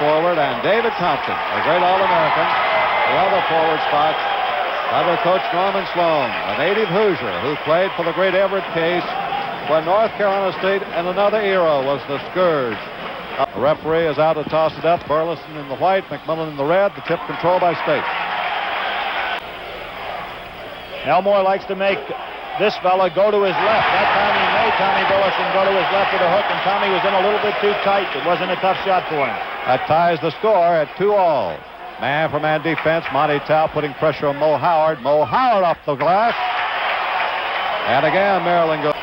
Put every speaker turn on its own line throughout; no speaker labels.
forward, and David Thompson, a great All-American, the other forward spots, under Coach Norman Sloan, a native Hoosier who played for the great Everett Case when North Carolina State in another era was the scourge. The referee is out to toss it up. Burleson in the white, McMillan in the red. The tip controlled by State.
Elmore likes to make this fella go to his left. That time he made Tommy Burleson go to his left with a hook, and Tommy was in a little bit too tight. It wasn't a tough shot for him.
That ties the score at 2-all. Man-for-man defense. Monty Tao putting pressure on Mo Howard. Mo Howard off the glass. And again, Maryland goes.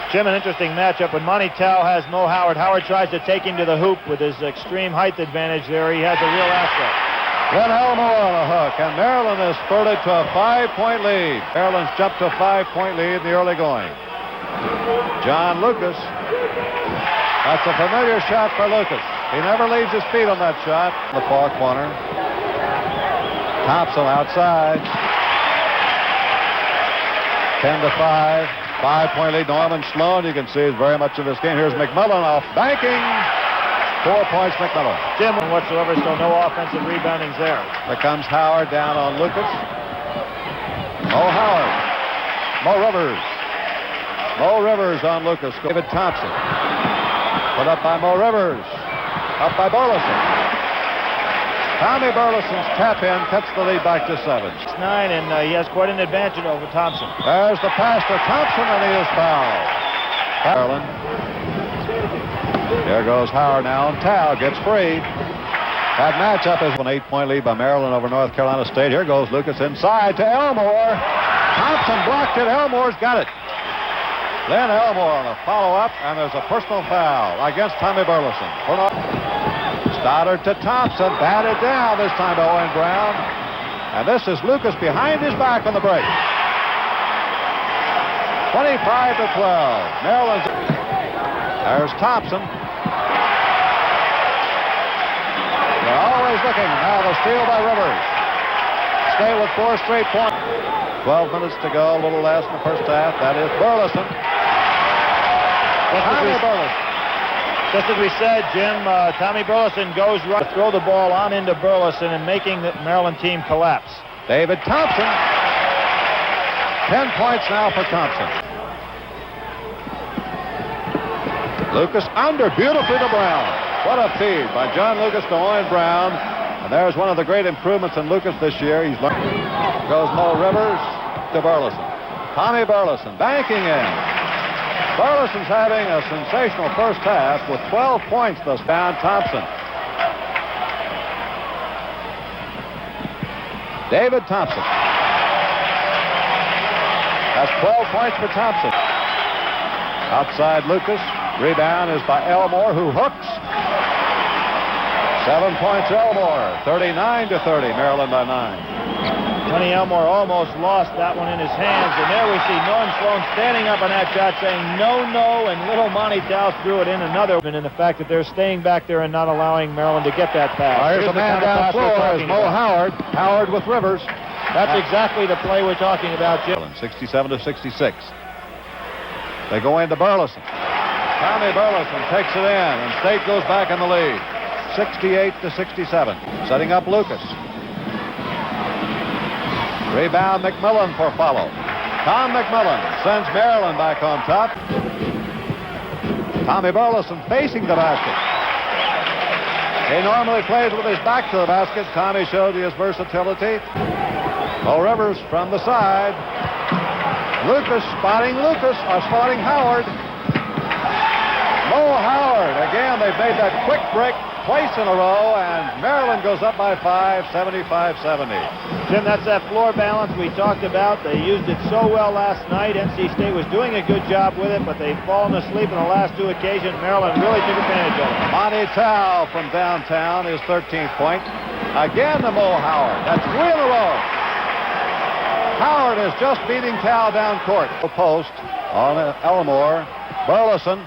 Jim, an interesting matchup. When Monty Tao has Mo Howard, Howard tries to take him to the hoop with his extreme height advantage there. He has a real asset.
Then Elmore on a hook, and Maryland is spurted to a 5-point lead. Maryland's jumped to a 5-point lead in the early going. John Lucas. That's a familiar shot for Lucas. He never leaves his feet on that shot. The far corner. Thompson outside. 10-5. 5-point lead. Norman Sloan, you can see, is very much in this game. Here's McMillan off banking. 4 points, McMillan.
Jim whatsoever, so no offensive reboundings there.
Here comes Howard down on Lucas. Mo Howard. Mo Rivers. Mo Rivers on Lucas. David Thompson. Put up by Mo Rivers. Up by Burleson. Tommy Burleson's tap-in cuts the lead back to 7.
9, and he has quite an advantage over Thompson.
There's the pass to Thompson, and he is fouled. Maryland. There goes Howard now, and Tao gets free. That matchup is an 8-point lead by Maryland over North Carolina State. Here goes Lucas inside to Elmore. Thompson blocked it. Elmore's got it. Then Elmore on a follow-up, and there's a personal foul against Tommy Burleson. Stoddard to Thompson, batted down this time to Owen Brown. And this is Lucas behind his back on the break. 25-12. Maryland's. There's Thompson. They're always looking. Now the steal by Rivers. Stay with 4 straight points. 12 minutes to go, a little less in the first half. That is Burleson. Tommy Burleson.
Just as we said, Jim, Tommy Burleson goes right to throw the ball on into Burleson and making the Maryland team collapse.
David Thompson. 10 points now for Thompson. Lucas under beautifully to Brown. What a feed by John Lucas to Owen Brown. And there's one of the great improvements in Lucas this year. He's learned. Goes Mo Rivers to Burleson. Tommy Burleson banking in. Burleson's having a sensational first half with 12 points thus down. Thompson. David Thompson. That's 12 points for Thompson. Outside Lucas. Rebound is by Elmore, who hooks. 7 points Elmore. 39-30. Maryland by 9.
Tony Elmore almost lost that one in his hands, and there we see Norm Sloan standing up on that shot saying no, no, and little Monty Tao threw it in another. And in the fact that they're staying back there and not allowing Maryland to get that pass.
Here's a man down the floor. There's Mo Howard. Howard with Rivers.
That's exactly the play we're talking about, Jim.
67-66. They go into Burleson. Tommy Burleson takes it in, and State goes back in the lead. 68-67. Setting up Lucas. Rebound McMillan for follow. Tom McMillan sends Maryland back on top. Tommy Burleson facing the basket. He normally plays with his back to the basket. Tommy showed his versatility. Mo Rivers from the side. Lucas spotting Howard. Mo Howard. Again, they've made that quick break twice in a row, and Maryland goes up by 5, 75-70.
Jim, that's that floor balance we talked about. They used it so well last night. NC State was doing a good job with it, but they've fallen asleep in the last 2 occasions. Maryland really took advantage of it.
Monty Tao from downtown, his 13th point. Again to Mo Howard. That's 3 in a row. Howard is just beating Tao down court. Post on Elmore. Burleson.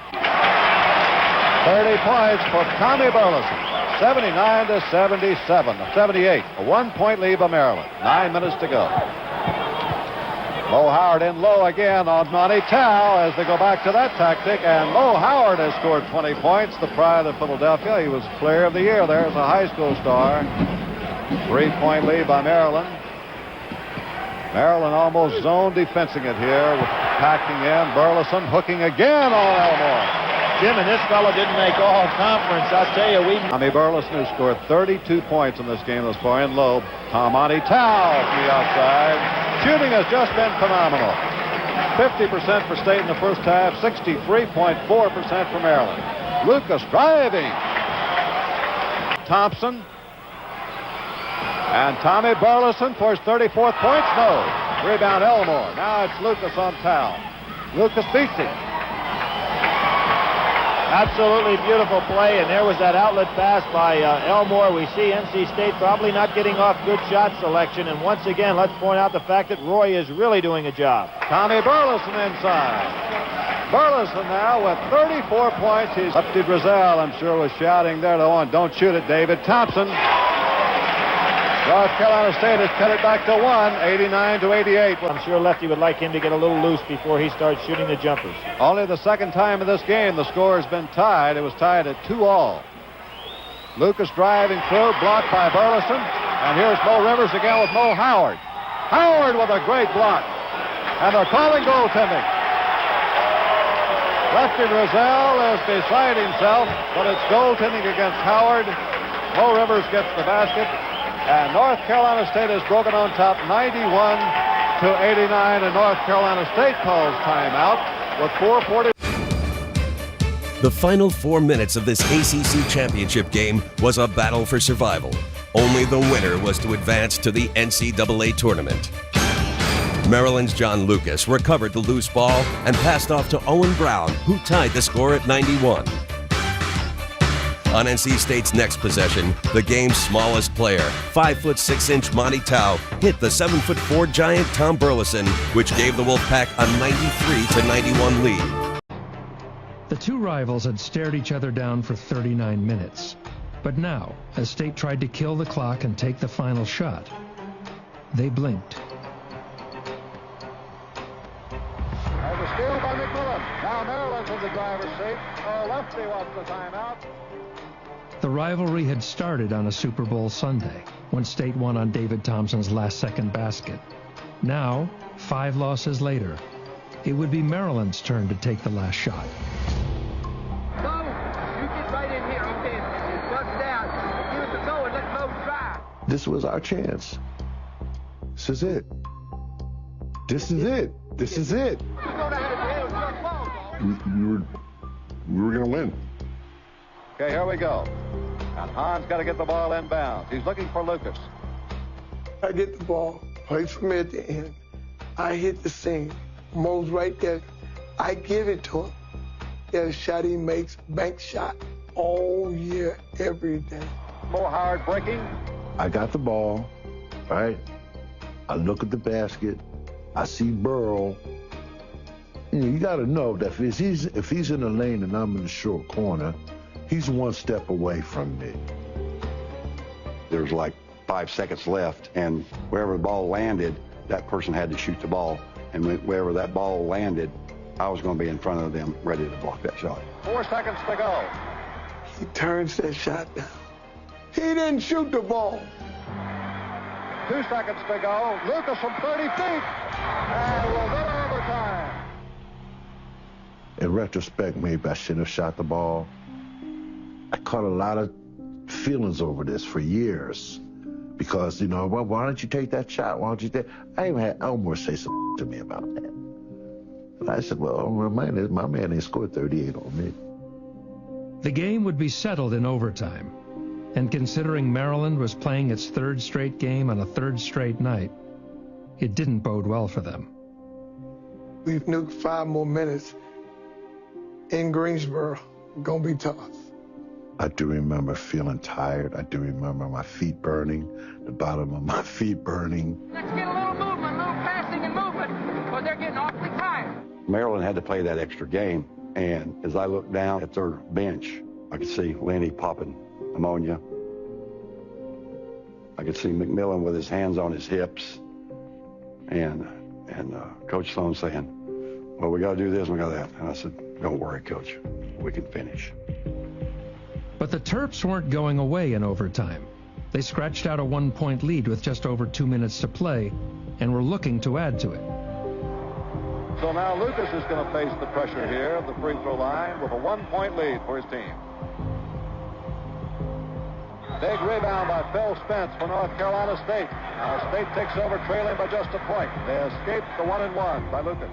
30 points for Tommy Burleson. 79-77. 78. A 1-point lead by Maryland. 9 minutes to go. Mo Howard in low again on Monty Tao as they go back to that tactic, and Mo Howard has scored 20 points, the pride of Philadelphia. He was player of the year there as a high school star. 3-point lead by Maryland. Maryland almost zone defensing it here with packing in. Burleson hooking again on Elmore.
Jim, and this fellow didn't make all conference. I'll tell you,
Tommy Burleson, who scored 32 points in this game thus far in low. Monty Tao from the outside. Shooting has just been phenomenal. 50% for State in the first half, 63.4% for Maryland. Lucas driving. Thompson. And Tommy Burleson for his 34th points. No. Rebound Elmore. Now it's Lucas on Tao. Lucas beats him.
Absolutely beautiful play, and there was that outlet pass by Elmore. We see NC State probably not getting off good shot selection, and once again, let's point out the fact that Roy is really doing a job.
Tommy Burleson inside. Burleson now with 34 points. He's up to Drizel, I'm sure, was shouting there to one. Don't shoot it, David. Thompson. North Carolina State has cut it back to 89-88.
I'm sure Lefty would like him to get a little loose before he starts shooting the jumpers.
Only the second time in this game the score has been tied. It was tied at 2-all. Lucas driving through, blocked by Burleson. And here's Mo Rivers again with Mo Howard. Howard with a great block. And they're calling goaltending. Lefty Drizel is beside himself, but it's goaltending against Howard. Mo Rivers gets the basket. And North Carolina State has broken on top 91-89, and North Carolina State calls timeout with 4:40.
The final 4 minutes of this ACC championship game was a battle for survival. Only the winner was to advance to the NCAA tournament. Maryland's John Lucas recovered the loose ball and passed off to Owen Brown, who tied the score at 91. On NC State's next possession, the game's smallest player, 5'6" Monty Tao, hit the 7'4" giant Tom Burleson, which gave the Wolfpack a 93-91 lead.
The two rivals had stared each other down for 39 minutes. But now, as State tried to kill the clock and take the final shot, they blinked.
And the steal by McMillan. Now Maryland's in the driver's seat. Lefty wants the timeout.
The rivalry had started on a Super Bowl Sunday, when State won on David Thompson's last-second basket. Now, 5 losses later, it would be Maryland's turn to take the last shot.
Mo, you get right in here, okay? Bust it out. Give it to Mo and let Mo try.
This was our chance. This is it. This is it. This is it. We were going to win.
Okay, here we go. And Hahn's got to get the ball inbounds. He's looking for Lucas.
I get the ball, play for me at the end. I hit the seam. Mo's right there. I give it to him. That shot he makes, bank shot, all year, every day.
Mo Howard breaking.
I got the ball, right? I look at the basket. I see Burrow. You got to know that if he's in the lane and I'm in the short corner, he's one step away from me.
There's like 5 seconds left, and wherever the ball landed, that person had to shoot the ball. And wherever that ball landed, I was going to be in front of them, ready to block that shot.
4 seconds to go.
He turns that shot down. He didn't shoot the ball.
2 seconds to go. Lucas from 30 feet. And we'll go to overtime.
In retrospect, maybe I shouldn't have shot the ball. I caught a lot of feelings over this for years because, well, why don't you take that shot? Why don't you take? I even had Elmore say something to me about that. And I said, well, my man ain't scored 38 on me.
The game would be settled in overtime. And considering Maryland was playing its 3rd straight game on a 3rd straight night, it didn't bode well for them.
We've nuked 5 more minutes in Greensboro. Gonna be tough.
I do remember feeling tired. I do remember my feet burning, the bottom of my feet burning.
Let's get a little movement, a little passing and movement, because they're getting awfully tired.
Maryland had to play that extra game, and as I looked down at their bench, I could see Lenny popping ammonia. I could see McMillan with his hands on his hips, and And Coach Sloan saying, well, we got to do this and we got that. And I said, don't worry, Coach. We can finish.
But the Terps weren't going away in overtime. They scratched out a 1-point lead with just over 2 minutes to play and were looking to add to it.
So now Lucas is going to face the pressure here of the free throw line with a 1-point lead for his team. Big rebound by Phil Spence for North Carolina State. Now State takes over trailing by just a point. They escape the 1-and-1 by Lucas.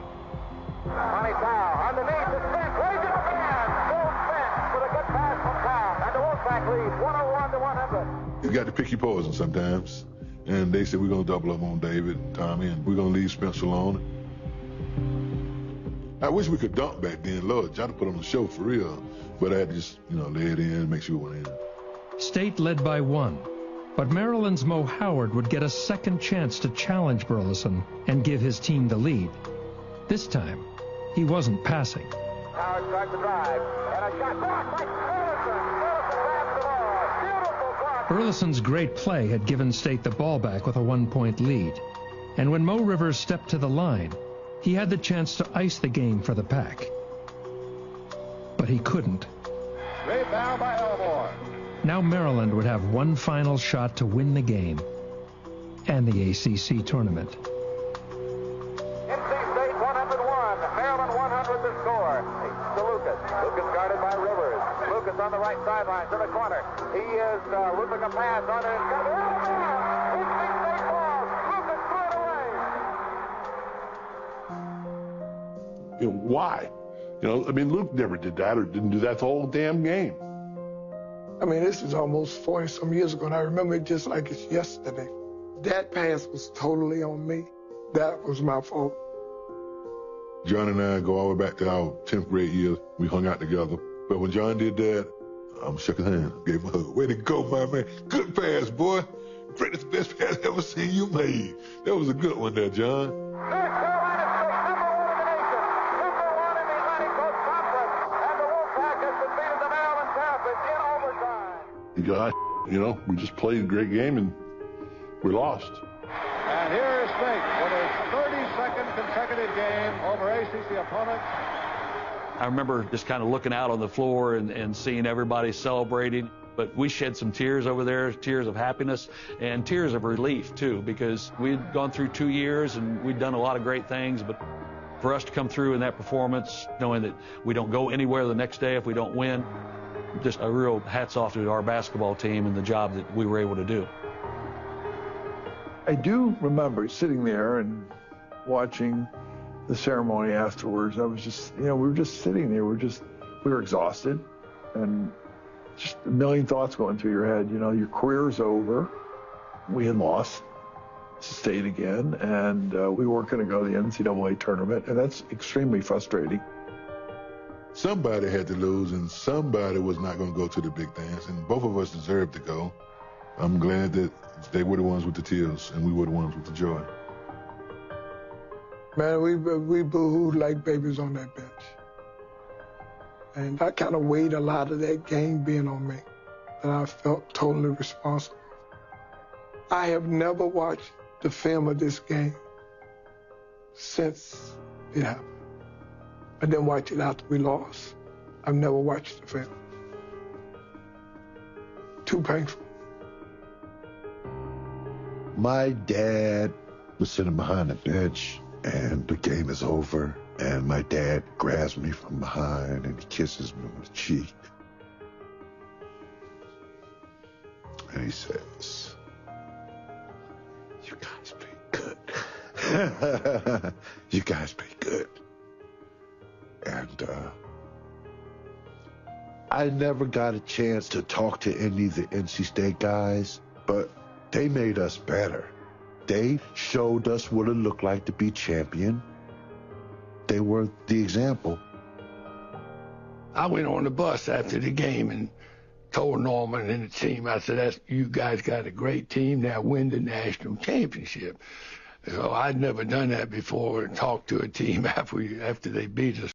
Money Tao underneath the Spence, raise it up again. Phil Spence with a good pass from Tao. And the Wolfpack leads 101-100.
You got to pick your poison sometimes. And they said, we're going to double up on David and Tommy, and we're going to leave Spencer alone. I wish we could dunk back then, Lord. Try to put on the show for real. But I had to just, lay it in and make sure it went in.
State led by 1, but Maryland's Mo Howard would get a second chance to challenge Burleson and give his team the lead. This time, he wasn't passing.
Howard starts the drive, and a shot blocked by Burleson. Burleson grabs the ball. Beautiful block.
Burleson's great play had given State the ball back with a 1-point lead. And when Mo Rivers stepped to the line, he had the chance to ice the game for the Pack. But he couldn't.
Rebound by Elmore.
Now Maryland would have one final shot to win the game and the ACC tournament.
NC State 101, Maryland 100 the score. To Lucas. Lucas guarded by Rivers. Lucas on the right sideline to the corner. He is looping a pass on it. It's got to be NC State ball. Lucas threw it away.
Why? Luke never did that or didn't do that the whole damn game.
This is almost 40-some years ago, and I remember it just like it's yesterday. That pass was totally on me. That was my fault.
John and I go all the way back to our 10th grade year. We hung out together. But when John did that, I shook his hand, gave him a hug. Way to go, my man. Good pass, boy. Greatest, best pass I ever seen you made. That was a good one there, John.
North Carolina State, number 1 in the nation, number 1 in the Atlantic Coast Conference, and the Wolfpack has defeated the Maryland Terrapins in overtime.
We just played a great game and we lost.
And here is State with his 32nd consecutive game over ACC opponents.
I remember just kind of looking out on the floor and seeing everybody celebrating. But we shed some tears over there, tears of happiness and tears of relief, too, because we'd gone through 2 years and we'd done a lot of great things. But for us to come through in that performance, knowing that we don't go anywhere the next day if we don't win, just a real hats off to our basketball team and the job that we were able to do.
I do remember sitting there and watching the ceremony afterwards. I was just, we were just sitting there. We were exhausted and just a million thoughts going through your head. Your career's over. We had lost to State again, and we weren't going to go to the NCAA tournament, and that's extremely frustrating.
Somebody had to lose, and somebody was not going to go to the big dance, and both of us deserved to go. I'm glad that they were the ones with the tears, and we were the ones with the joy.
Man, we boo-hooed like babies on that bench. And I kind of weighed a lot of that game being on me, and I felt totally responsible. I have never watched the film of this game since it happened. I didn't watch it after we lost. I've never watched the film. Too painful.
My dad was sitting behind the bench, and the game is over, and my dad grabs me from behind, and he kisses me on the cheek. And he says, "You guys played good." You guys played good. And I never got a chance to talk to any of the NC State guys, but they made us better. They showed us what it looked like to be champion. They were the example.
I went on the bus after the game and told Norman and the team, I said, you guys got a great team, now win the national championship. So I'd never done that before and talked to a team after they beat us.